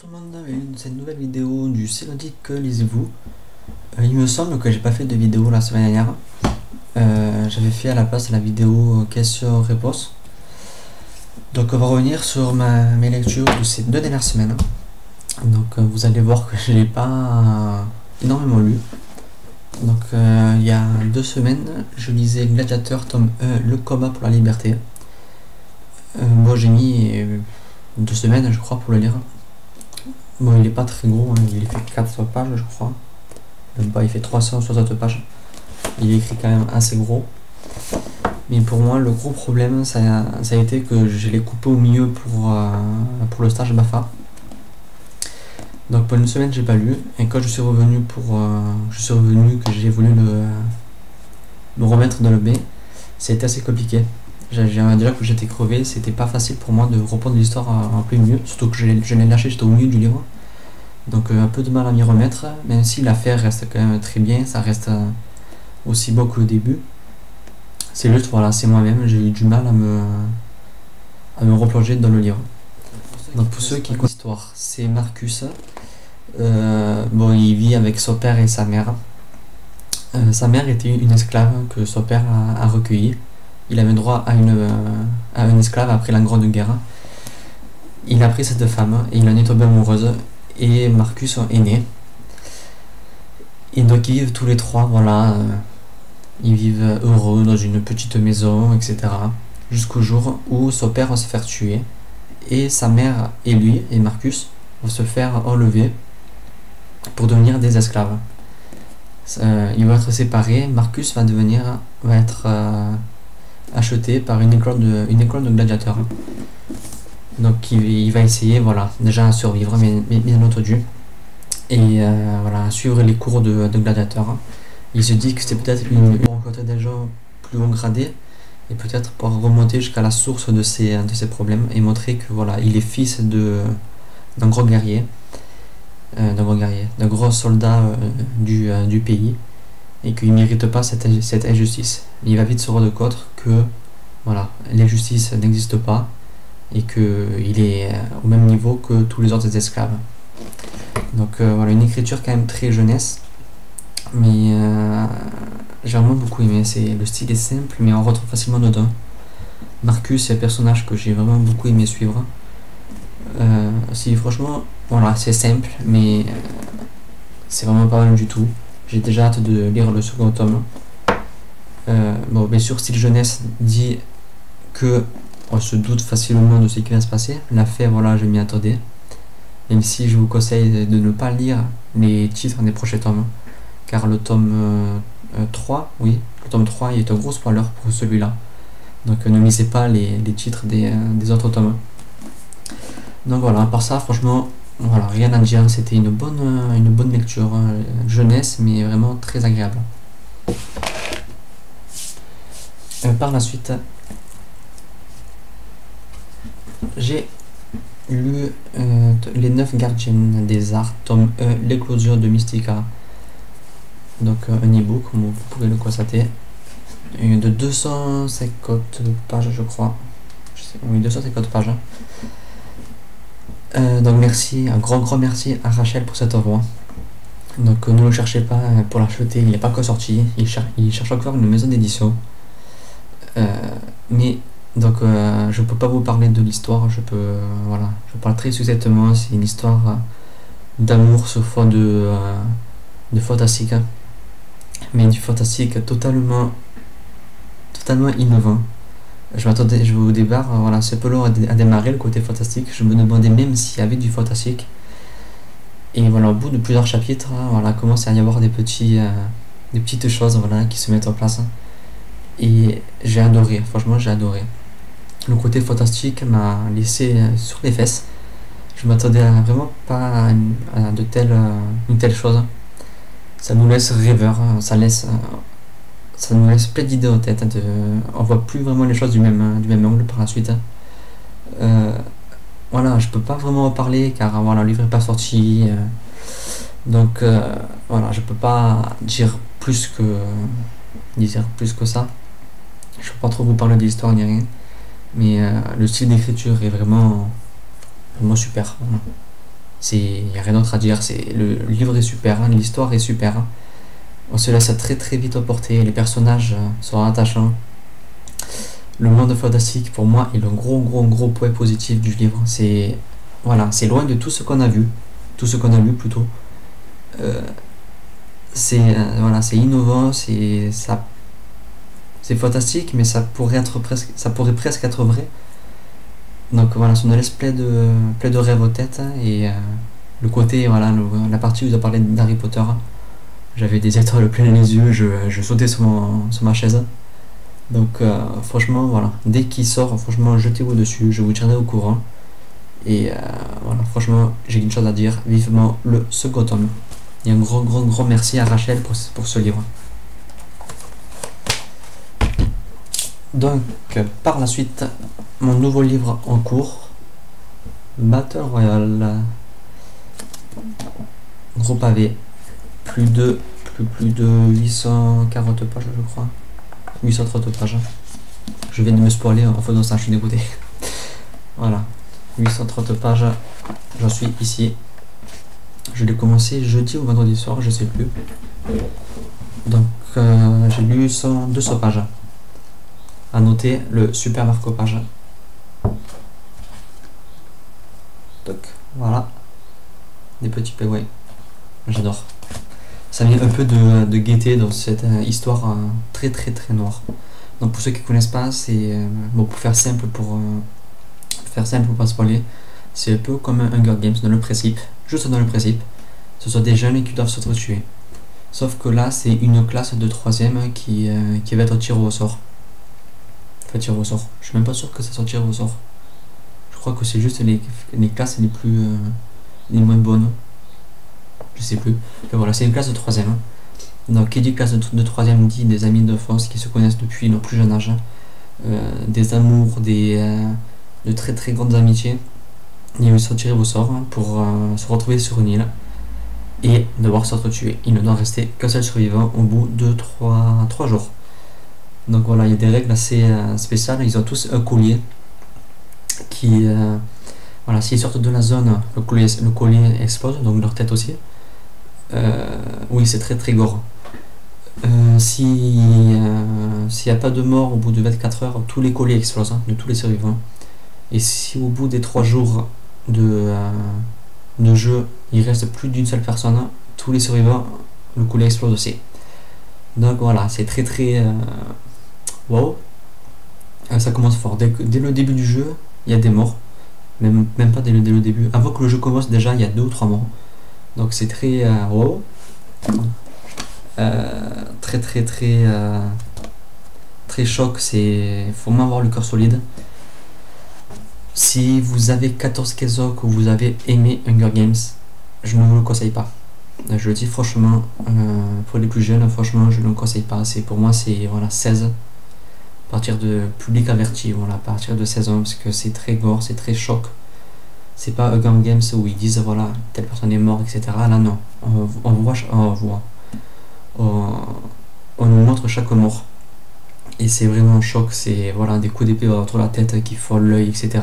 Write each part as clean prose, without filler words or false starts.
Bonjour tout le monde, cette nouvelle vidéo du Célodique que lisez-vous. Il me semble que j'ai pas fait de vidéo la semaine dernière. J'avais fait à la place la vidéo questions-réponses. Donc on va revenir sur mes lectures de ces 2 dernières semaines. Donc vous allez voir que je l'ai pas énormément lu. Donc il y a 2 semaines, je lisais Gladiateur tome 1, Le combat pour la liberté. Moi j'ai mis 2 semaines je crois pour le lire. Bon, il est pas très gros, hein, il fait 400 pages je crois. Même pas, il fait 360 pages. Il est écrit quand même assez gros. Mais pour moi, le gros problème, ça a été que je l'ai coupé au milieu pour le stage BAFA. Donc pendant 1 semaine, j'ai pas lu. Et quand je suis revenu que j'ai voulu me remettre dans le B, c'était assez compliqué. Déjà que j'étais crevé, c'était pas facile pour moi de reprendre l'histoire en plein milieu. Surtout que je l'ai lâché, j'étais au milieu du livre. Donc un peu de mal à m'y remettre, même si l'affaire reste quand même très bien, ça reste aussi beau que le début. C'est juste, voilà, c'est moi-même, j'ai eu du mal à me replonger dans le livre. Donc pour ceux qui connaissent l'histoire, c'est Marcus. Bon, il vit avec son père et sa mère. Sa mère était une esclave que son père a recueillie. Il avait droit à une esclave après la Grande Guerre. Il a pris cette femme et il en est tombé amoureuse. Et Marcus est né. Et donc ils vivent tous les trois, voilà. Ils vivent heureux dans une petite maison, etc. Jusqu'au jour où son père va se faire tuer. Et sa mère et lui, et Marcus, vont se faire enlever pour devenir des esclaves. Ils vont être séparés. Marcus va être acheté par une école de gladiateurs. Donc il va essayer, voilà, déjà à survivre, mais bien entendu. Et voilà, suivre les cours de gladiateurs. Il se dit que c'est peut-être pour rencontrer des gens plus haut gradés et peut-être pour remonter jusqu'à la source de ces problèmes et montrer que voilà, il est fils d'un gros guerrier, d'un gros soldat du pays et qu'il ne mérite pas cette injustice. Il va vite se rendre compte que voilà, l'injustice n'existe pas et qu'il est au même niveau que tous les autres esclaves. Donc voilà, une écriture quand même très jeunesse, mais j'ai vraiment beaucoup aimé. Le style est simple, mais on retrouve facilement dedans. Marcus est un personnage que j'ai vraiment beaucoup aimé suivre. Si franchement, voilà, c'est simple, mais c'est vraiment pas mal du tout. J'ai déjà hâte de lire le second tome. Bon, bien sûr, style jeunesse dit que on se doute facilement de ce qui va se passer. L'affaire, voilà, je m'y attendais. Même si je vous conseille de ne pas lire les titres des prochains tomes. Car le tome 3, oui, le tome 3 il est un gros spoiler pour celui-là. Donc ne lisez pas les titres des autres tomes. Donc voilà, à part ça, franchement, voilà, rien à dire. C'était une bonne lecture. Jeunesse, mais vraiment très agréable. Par la suite, j'ai lu Les 9 gardiennes des arts, tome 1, l'éclosion de Mystica. Donc un e-book, comme vous pouvez le constater, de 250 pages je crois. Oui, 250 pages. Donc merci, un grand merci à Rachel pour cette œuvre. Donc ne le cherchez pas pour l'acheter, il n'est pas encore sorti, il cherche encore une maison d'édition. Mais donc je peux pas vous parler de l'histoire, je parle très succinctement. C'est une histoire d'amour sur fond de fantastique, mais du fantastique totalement innovant. Au départ, voilà, c'est peu long à démarrer le côté fantastique. Je me demandais même s'il y avait du fantastique. Et voilà, au bout de plusieurs chapitres, voilà, commence à y avoir des petites choses, voilà, qui se mettent en place. Et j'ai adoré, franchement j'ai adoré. Le côté fantastique m'a laissé sur les fesses. Je m'attendais vraiment pas à une telle chose. Ça nous laisse rêveurs, ça nous laisse plein d'idées en tête. On voit plus vraiment les choses du même angle par la suite. Voilà, je peux pas vraiment en parler car voilà, le livre n'est pas sorti. Donc voilà, je peux pas dire plus que ça. Je peux pas trop vous parler de l'histoire ni rien. Mais le style d'écriture est vraiment super. Il n'y a rien d'autre à dire, le livre est super, hein, l'histoire est super, hein. On se laisse très très vite emporter, les personnages sont attachants. Le monde fantastique pour moi est le gros point positif du livre. Voilà, c'est loin de tout ce qu'on a vu, tout ce qu'on a lu plutôt. Voilà, c'est innovant, c'est fantastique, mais ça pourrait presque être vrai. Donc voilà, ça nous laisse plein de rêves aux têtes, et le côté, voilà, la partie où ils ont parlé d'Harry Potter, j'avais des étoiles plein les yeux, je sautais sur ma chaise. Donc franchement, voilà, dès qu'il sort, franchement, jetez-vous dessus, je vous tiendrai au courant. Et voilà, franchement, j'ai une chose à dire, vivement le second tome. Et un grand merci à Rachel pour ce livre. Donc, par la suite, mon nouveau livre en cours, Battle Royale. Gros pavé, plus de 840 pages, je crois. 830 pages. Je viens de me spoiler en faisant ça, je suis dégoûté. Voilà, 830 pages, j'en suis ici. Je l'ai commencé jeudi ou vendredi soir, je sais plus. Donc j'ai lu 200 pages. À noter le super marque-page. Donc voilà, des petits PW. J'adore. Ça met un peu de gaieté dans cette histoire très noire. Donc pour ceux qui ne connaissent pas, c'est bon, pour faire simple, pour pas spoiler, c'est un peu comme un Hunger Games dans le principe, juste dans le principe. Ce sont des jeunes qui doivent s'entretuer. Sauf que là, c'est une classe de 3ème qui va être tirée au sort. Enfin, tirée au sort. Je suis même pas sûr que ça soit tiré au sort. Je crois que c'est juste les classes les moins bonnes. Je sais plus. Enfin, voilà, c'est une classe de 3ème. Donc, qui dit classe de 3ème dit des amis de force qui se connaissent depuis leur plus jeune âge. Des amours, de très grandes amitiés. Et ils sont tirés au sort pour se retrouver sur une île et devoir s'entretuer. Il ne doit rester qu'un seul survivant au bout de 3 jours. Donc voilà, il y a des règles assez spéciales. Ils ont tous un collier qui... voilà, s'ils sortent de la zone, le collier explose, donc leur tête aussi. Oui, c'est très gore. S'il n'y a pas de mort au bout de 24 heures, tous les colliers explosent, de tous les survivants. Et si au bout des 3 jours de jeu, il reste plus d'une seule personne, tous les survivants, le collier explose aussi. Donc voilà, c'est très wow. Ça commence fort. Dès le début du jeu, il y a des morts. Même pas dès le début. Avant que le jeu commence, déjà, il y a 2 ou 3 morts. Donc c'est très wow. Très choc. Faut vraiment avoir le cœur solide. Si vous avez 14-15 ans, que vous avez aimé Hunger Games, je ne vous le conseille pas. Je le dis franchement, pour les plus jeunes, franchement, je ne le conseille pas. Pour moi, c'est voilà, 16. À partir de public averti, voilà, à partir de 16 ans, parce que c'est très gore, c'est très choc. C'est pas Hunger Games où ils disent voilà, telle personne est morte, etc. Là, non. On nous montre chaque mort. Et c'est vraiment un choc, c'est voilà, des coups d'épée entre la tête qui font l'œil, etc.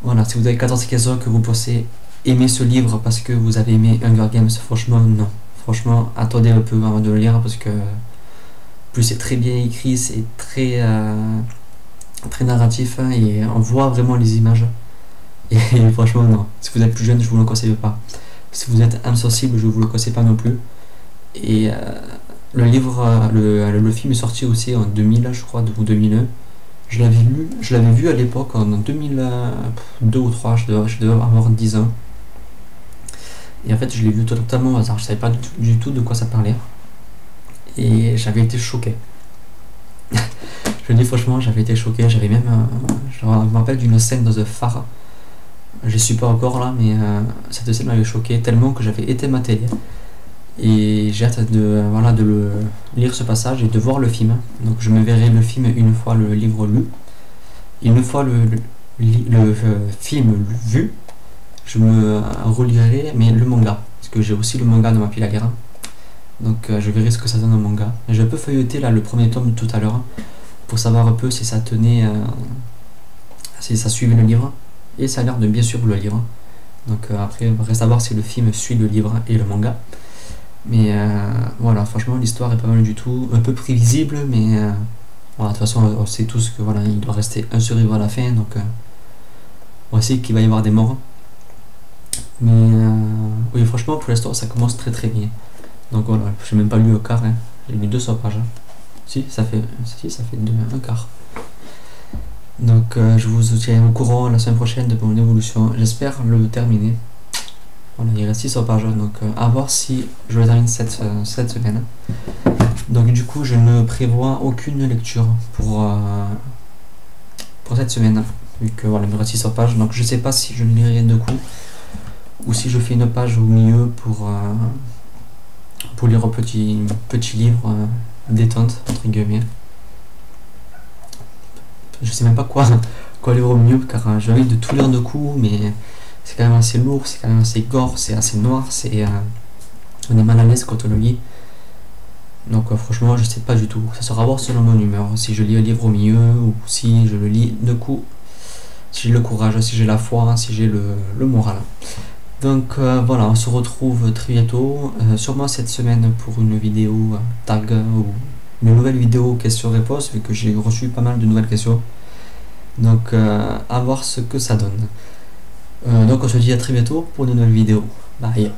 Voilà, si vous avez 14-15 ans, que vous pensez aimer ce livre parce que vous avez aimé Hunger Games, franchement non. Franchement, attendez un peu avant de le lire, parce que plus c'est très bien écrit, c'est très narratif, et on voit vraiment les images. Et franchement non, si vous êtes plus jeune, je vous le conseille pas. Si vous êtes insensible, je vous le conseille pas non plus. Et le livre, le film est sorti aussi en 2000, je crois, ou 2001. Je l'avais vu à l'époque en 2002 ou 3, je devais avoir 10 ans. Et en fait, je l'ai vu totalement au hasard, je savais pas du tout de quoi ça parlait. Et j'avais été choqué. Je dis franchement, j'avais été choqué, j'avais même... je me rappelle d'une scène dans The Phare. Je suis pas encore là, mais cette scène m'avait choqué tellement que j'avais éteint ma télé. Et j'ai hâte de lire ce passage et de voir le film. Donc je me verrai le film une fois le livre lu. Une fois le film vu, je me relirai mais le manga. Parce que j'ai aussi le manga dans ma pile à lire. Donc je verrai ce que ça donne en manga. Je peux feuilleter là le premier tome tout à l'heure pour savoir un peu si ça tenait, si ça suivait le livre. Et ça a l'air de bien suivre le livre. Donc après, reste à voir si le film suit le livre et le manga. Mais voilà, franchement, l'histoire est pas mal du tout. Un peu prévisible, mais voilà, de toute façon, on sait tous que voilà, il doit rester un survivant à la fin, donc on sait qu'il va y avoir des morts. Mais oui, franchement, pour l'instant, ça commence très très bien. Donc voilà, j'ai même pas lu le quart, hein. J'ai lu 200 pages. Hein. Si, ça fait un quart. Donc je vous tiens au courant la semaine prochaine de mon évolution. J'espère le terminer. Voilà, il reste 600 pages, donc à voir si je le termine cette semaine. Donc du coup, je ne prévois aucune lecture pour cette semaine, vu que voilà, il me reste 600 pages. Donc je sais pas si je ne lirai de coup, ou si je fais une page au milieu pour lire un petit livre détente, entre guillemets. Je sais même pas quoi lire au mieux, car j'ai envie de tout lire de coup, mais c'est quand même assez lourd, c'est quand même assez gore, c'est assez noir, on est mal à l'aise quand on le lit. Donc franchement, je sais pas du tout. Ça sera à voir selon mon humeur. Si je lis un livre au milieu ou si je le lis de coup, si j'ai le courage, si j'ai la foi, si j'ai le moral. Donc voilà, on se retrouve très bientôt, sûrement cette semaine pour une vidéo tag ou une nouvelle vidéo questions-réponses, vu que j'ai reçu pas mal de nouvelles questions. Donc à voir ce que ça donne. Donc on se dit à très bientôt pour une nouvelle vidéo. Bye.